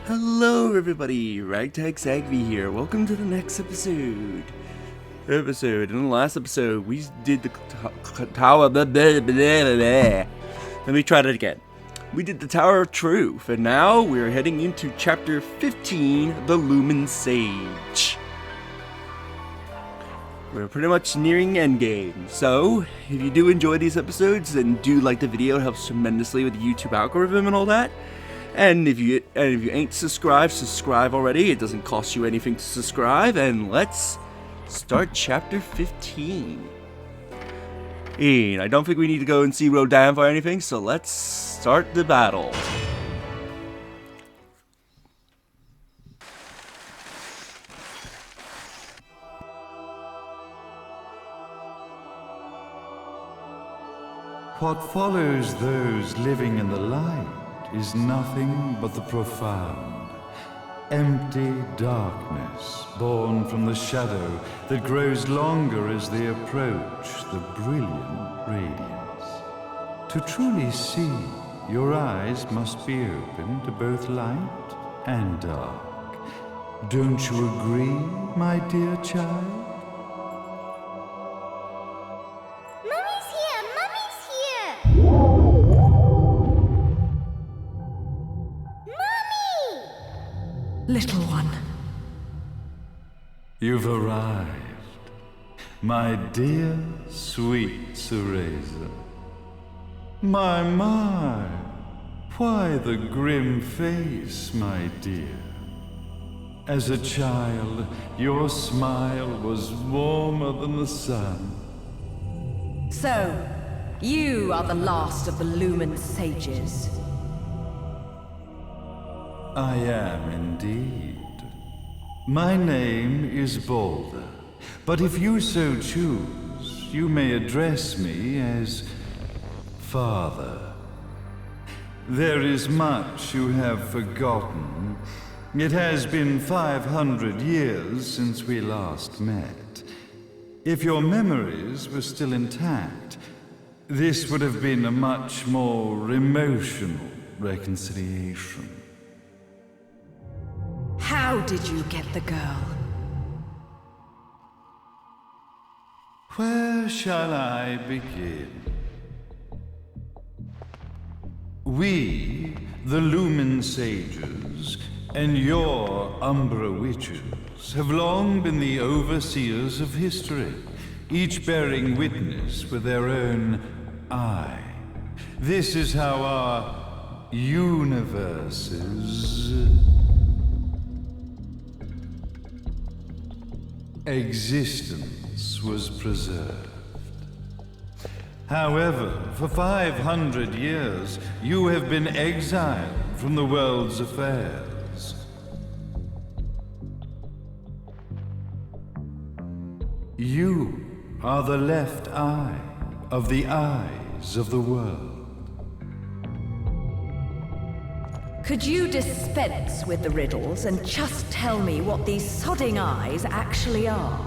Hello everybody, Ragtag Sagvy here. Welcome to the next episode. In the last episode, we did the Tower... Let me try that again. We did the Tower of Truth, and now we're heading into Chapter 15, The Lumen Sage. We're pretty much nearing endgame, so if you do enjoy these episodes and do like the video, it helps tremendously with the YouTube algorithm and all that. And if you ain't subscribed, subscribe already. It doesn't cost you anything to subscribe. And let's start Chapter 15. And I don't think we need to go and see Rodan for anything, so let's start the battle. What follows those living in the light is nothing but the profound, empty darkness born from the shadow that grows longer as they approach the brilliant radiance. To truly see, your eyes must be open to both light and dark. Don't you agree, my dear child? Little one. You've arrived, my dear, sweet Cereza. My, why the grim face, my dear? As a child, your smile was warmer than the sun. So, you are the last of the Lumen Sages. I am indeed. My name is Balder, but if you so choose, you may address me as Father. There is much you have forgotten. It has been 500 years since we last met. If your memories were still intact, this would have been a much more emotional reconciliation. How did you get the girl? Where shall I begin? We, the Lumen Sages, and your Umbra Witches, have long been the overseers of history, each bearing witness with their own eye. This is how our universes existence was preserved. However, for 500 years, you have been exiled from the world's affairs. You are the left eye of the eyes of the world. Could you dispense with the riddles and just tell me what these sodding eyes actually are?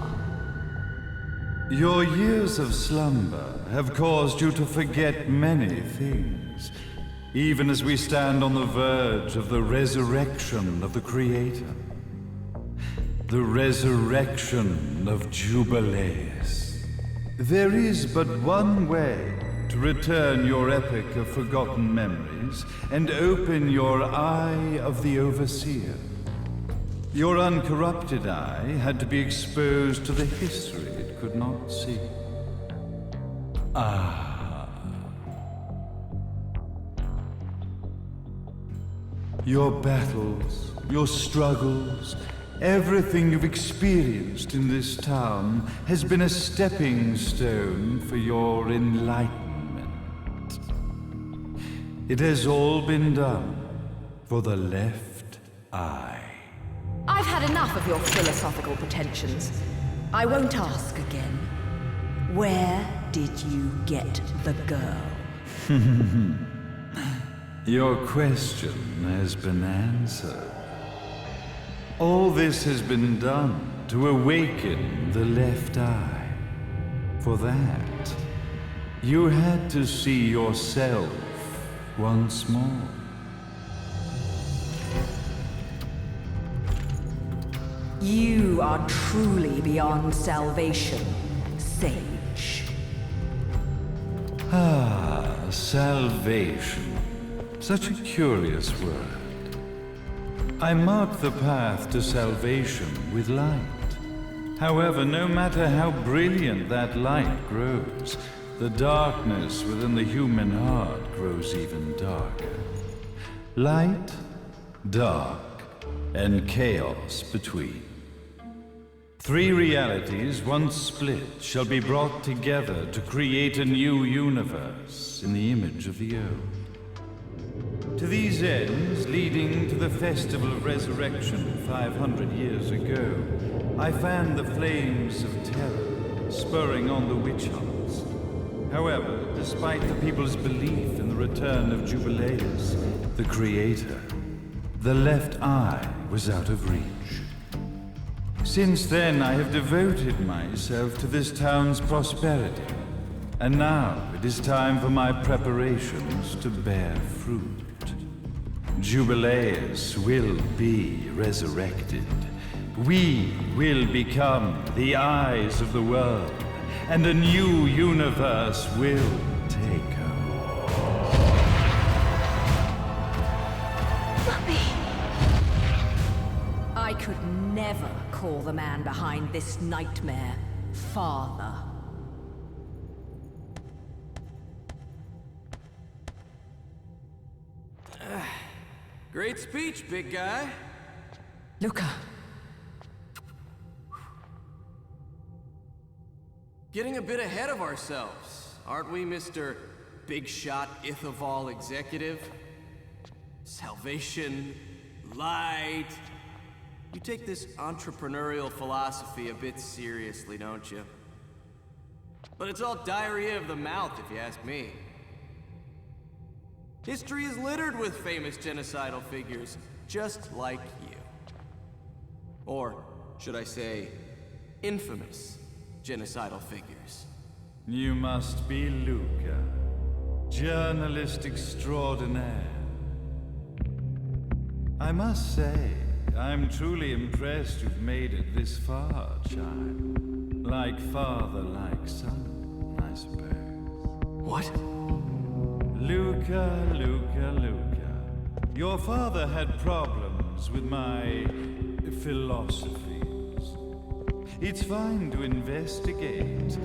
Your years of slumber have caused you to forget many things, even as we stand on the verge of the resurrection of the Creator. The resurrection of Jubileus. There is but one way to return your epic of forgotten memories and open your eye of the Overseer. Your uncorrupted eye had to be exposed to the history it could not see. Your battles, your struggles, everything you've experienced in this town has been a stepping stone for your enlightenment. It has all been done for the left eye. I've had enough of your philosophical pretensions. I won't ask again. Where did you get the girl? Your question has been answered. All this has been done to awaken the left eye. For that, you had to see yourself once more. You are truly beyond salvation, sage. Ah, salvation. Such a curious word. I mark the path to salvation with light. However, no matter how brilliant that light grows, the darkness within the human heart grows even darker. Light, dark, and chaos between. Three realities, once split, shall be brought together to create a new universe in the image of the old. To these ends, leading to the Festival of Resurrection 500 years ago, I fanned the flames of terror, spurring on the witch hunts. However, despite the people's belief in the return of Jubileus, the Creator, the left eye was out of reach. Since then, I have devoted myself to this town's prosperity, and now it is time for my preparations to bear fruit. Jubileus will be resurrected. We will become the eyes of the world, and a new universe will take over. Mummy! I could never call the man behind this nightmare father. Great speech, big guy. Luca. Getting a bit ahead of ourselves, aren't we, Mr. Big Shot Ithaval Executive? Salvation, light. You take this entrepreneurial philosophy a bit seriously, don't you? But it's all diarrhea of the mouth, if you ask me. History is littered with famous genocidal figures, just like you. Or, should I say, infamous genocidal figures. You must be Luca, journalist extraordinaire. I must say, I'm truly impressed you've made it this far, child. Like father, like son, I suppose. What? Luca, Luca, Luca. Your father had problems with my philosophies. It's fine to investigate,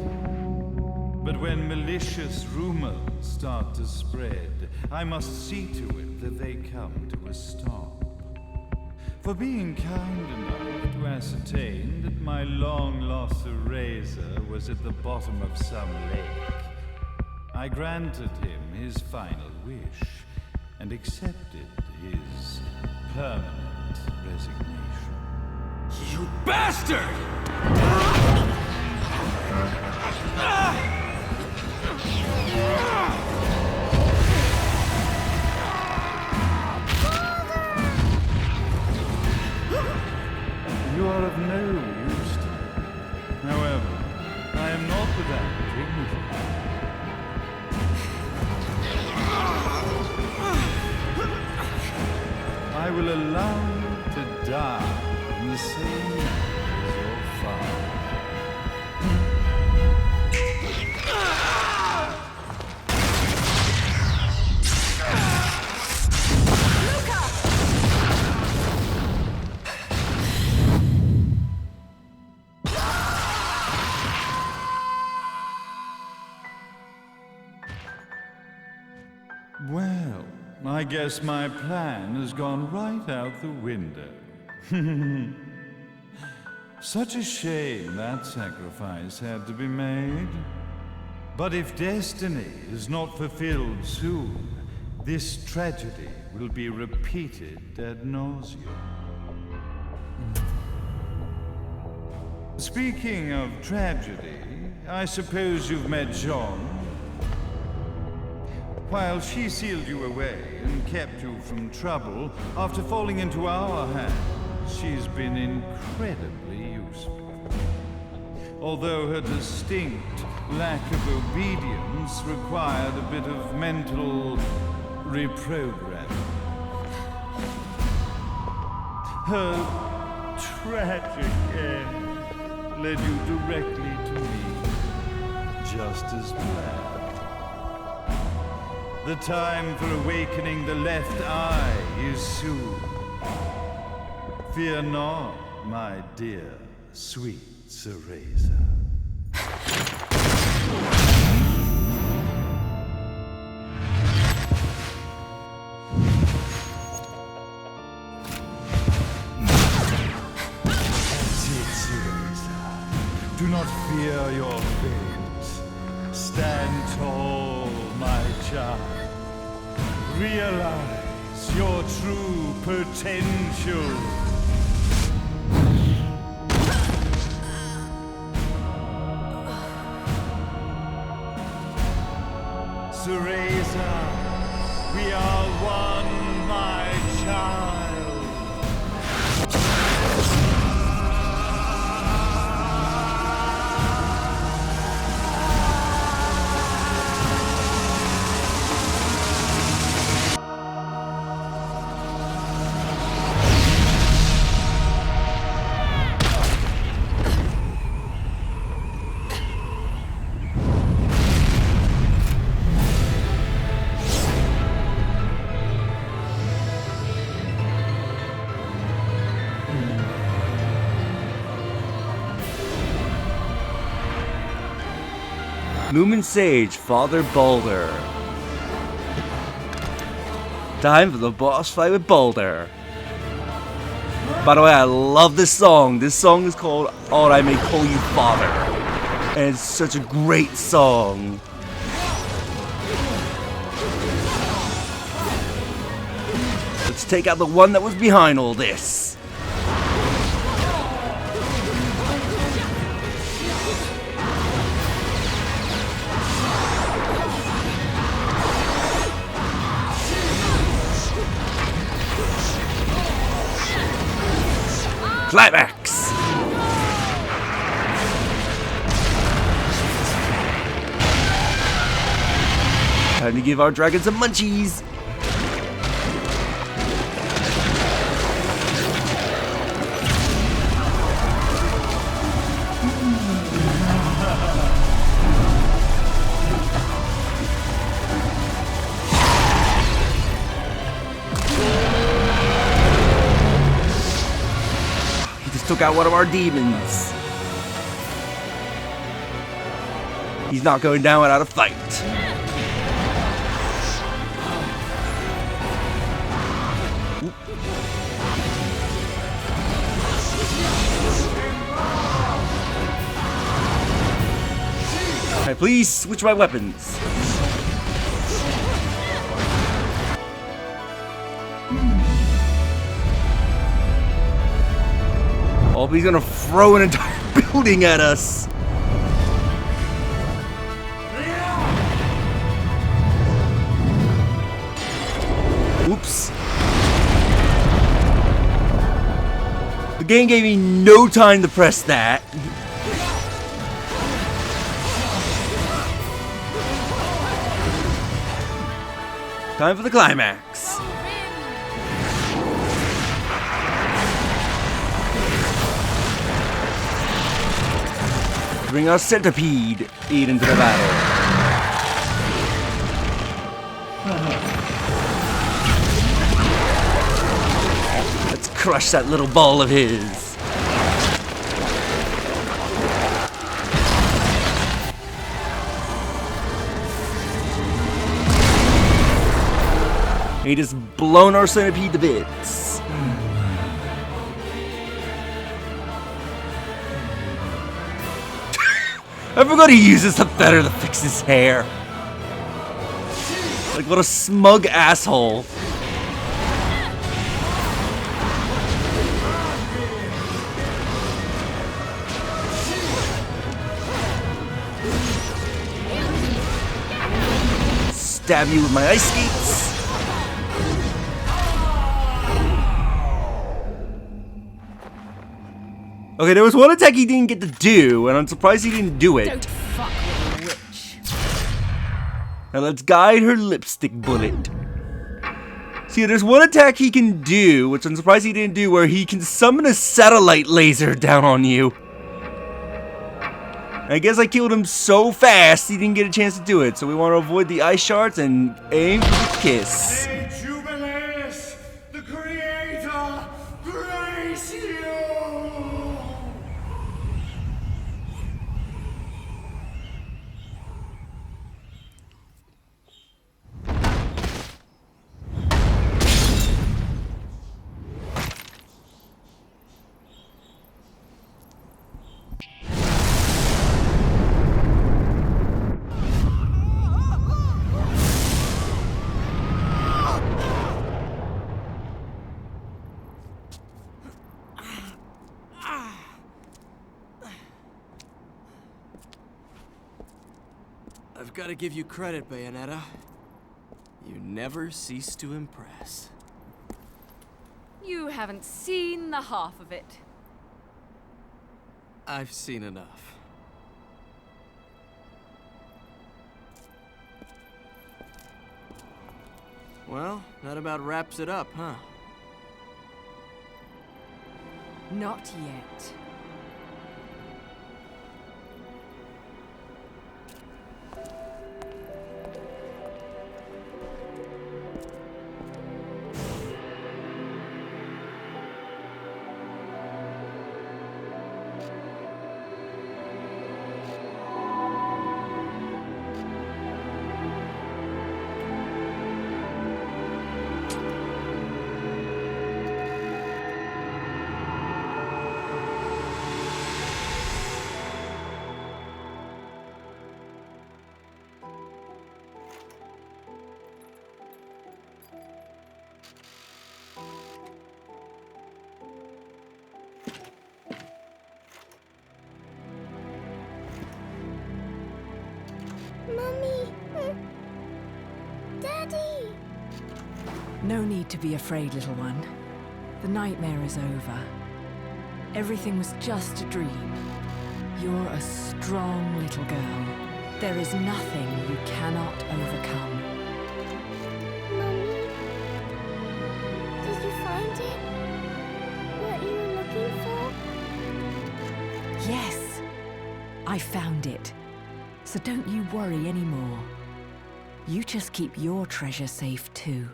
but when malicious rumors start to spread, I must see to it that they come to a stop. For being kind enough to ascertain that my long-lost eraser was at the bottom of some lake, I granted him his final wish and accepted his permanent resignation. You bastard! You are of no use to me. However, I am not without dignity. I will allow you to die in the same way as your father. Well, I guess my plan has gone right out the window. Such a shame that sacrifice had to be made. But if destiny is not fulfilled soon, this tragedy will be repeated ad nauseum. Speaking of tragedy, I suppose you've met Jean. While she sealed you away and kept you from trouble, after falling into our hands, she's been incredibly useful. Although her distinct lack of obedience required a bit of mental reprogramming. Her tragic end led you directly to me, just as planned. The time for awakening the left eye is soon. Fear not, my dear, sweet Cereza. Do not fear your fate. Stand tall, my child. Realize your true potential. Cereza, we are one, my child. Lumen Sage, Father Boulder. Time for the boss fight with Boulder. By the way, I love this song. This song is called All I May Call You Father. And it's such a great song. Let's take out the one that was behind all this. Climax! Time to give our dragon some munchies! Took out one of our demons. He's not going down without a fight. Oop. Alright, please switch my weapons. Oh, he's gonna throw an entire building at us. Oops. The game gave me no time to press that. Time for the climax. Bring our centipede into the battle. Let's crush that little ball of his. He just blown our centipede to bits. I forgot he uses the feather to fix his hair. Like, what a smug asshole. Stab you with my ice skates. Okay, there was one attack he didn't get to do, and I'm surprised he didn't do it. Don't fuck with a witch. Now let's guide her lipstick bullet. See, there's one attack he can do, which I'm surprised he didn't do, where he can summon a satellite laser down on you. I guess I killed him so fast he didn't get a chance to do it, so we want to avoid the ice shards and aim for the kiss. Jubileus, the Creator, grace you! I've got to give you credit, Bayonetta. You never cease to impress. You haven't seen the half of it. I've seen enough. Well, that about wraps it up, huh? Not yet. Mummy! Daddy! No need to be afraid, little one. The nightmare is over. Everything was just a dream. You're a strong little girl. There is nothing you cannot overcome. Mummy? Did you find it? What you were looking for? Yes, I found it. So don't you worry anymore. You just keep your treasure safe too.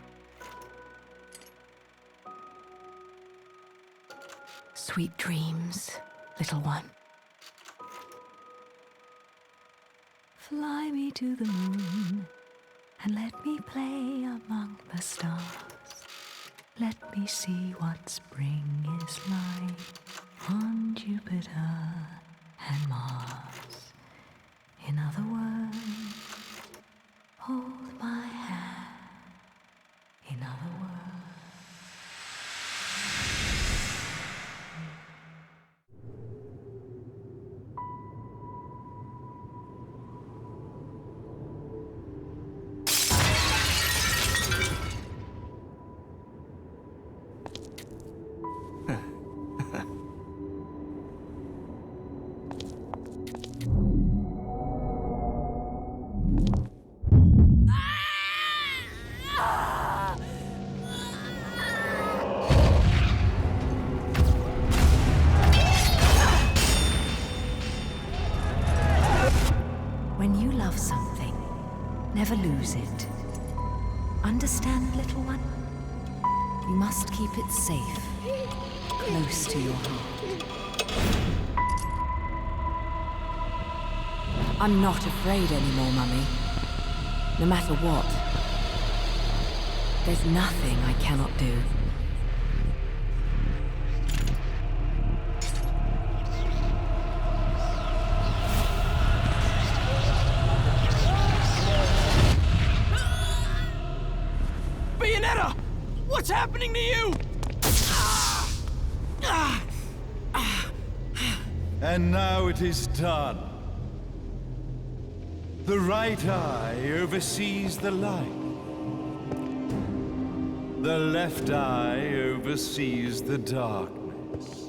Sweet dreams, little one. Fly me to the moon and let me play among the stars. Let me see what spring is like on Jupiter and Mars. In other words, hold my hand. In other words. When you love something, never lose it. Understand, little one? You must keep it safe, close to your heart. I'm not afraid anymore, Mummy. No matter what. There's nothing I cannot do. Bayonetta! What's happening to you? And now it is done. The right eye oversees the light. The left eye oversees the darkness.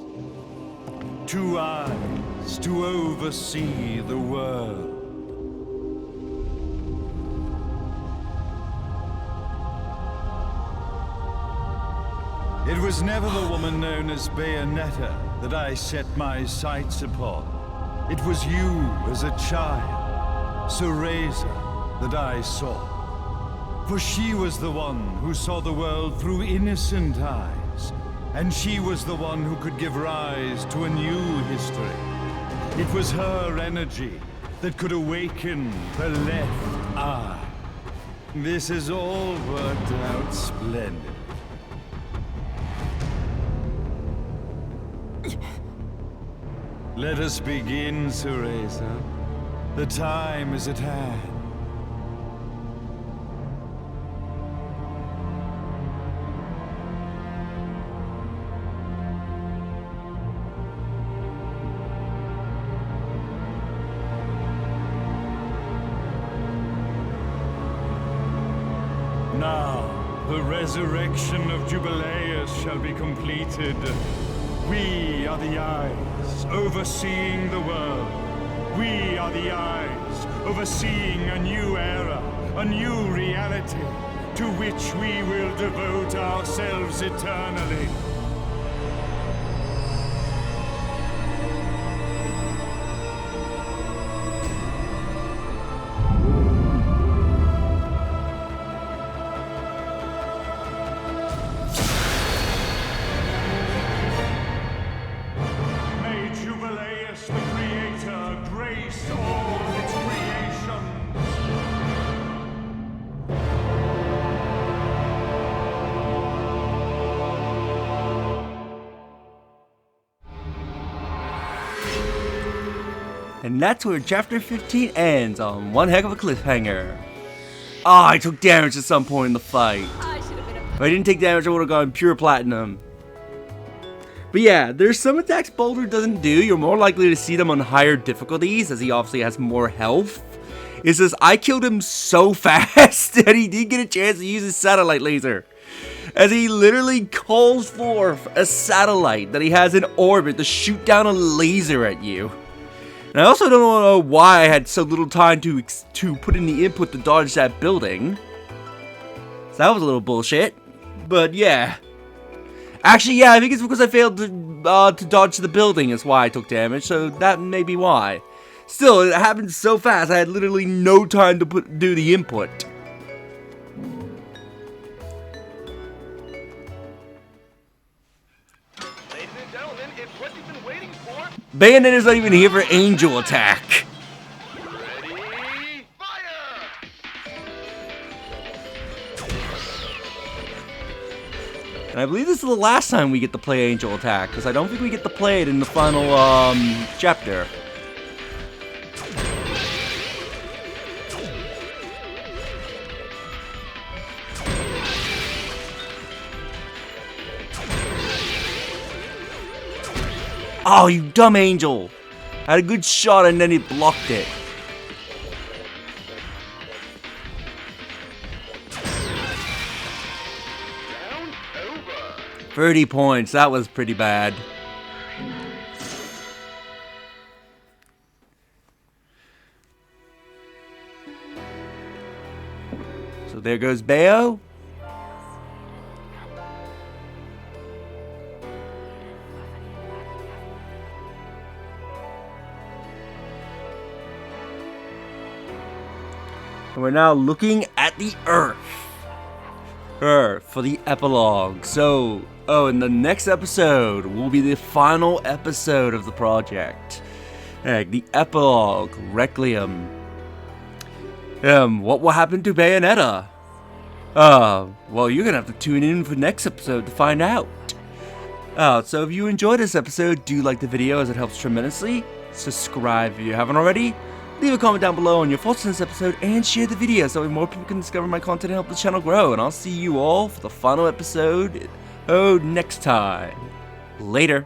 Two eyes to oversee the world. It was never the woman known as Bayonetta that I set my sights upon. It was you as a child, Cereza, that I saw. For she was the one who saw the world through innocent eyes, and she was the one who could give rise to a new history. It was her energy that could awaken the left eye. This has all worked out splendid. Let us begin, Cereza. The time is at hand. Now, the resurrection of Jubileus shall be completed. We are the eyes overseeing the world. We are the eyes overseeing a new era, a new reality, to which we will devote ourselves eternally. And that's where chapter 15 ends, on one heck of a cliffhanger. Ah, I took damage at some point in the fight. If I didn't take damage, I would have gone pure platinum. But yeah, there's some attacks Boulder doesn't do. You're more likely to see them on higher difficulties, as he obviously has more health. It says, I killed him so fast that he didn't get a chance to use his satellite laser. As he literally calls for a satellite that he has in orbit to shoot down a laser at you. And I also don't know why I had so little time to put in the input to dodge that building. So that was a little bullshit. But yeah. Actually, yeah, I think it's because I failed to dodge the building is why I took damage. So that may be why. Still, it happened so fast, I had literally no time to do the input. Bayonetta's not even here for Angel attack. Ready, fire! And I believe this is the last time we get to play Angel attack, because I don't think we get to play it in the final chapter. Oh, you dumb Angel! I had a good shot and then he blocked it. Down, over. 30 points, that was pretty bad. So there goes Bayo. And we're now looking at the Earth. For the epilogue. So, in the next episode will be the final episode of the project. The epilogue, Requiem. What will happen to Bayonetta? Well, you're gonna have to tune in for next episode to find out. So if you enjoyed this episode, do like the video as it helps tremendously. Subscribe if you haven't already. Leave a comment down below on your thoughts on this episode and share the video so more people can discover my content and help the channel grow. And I'll see you all for the final episode next time. Later.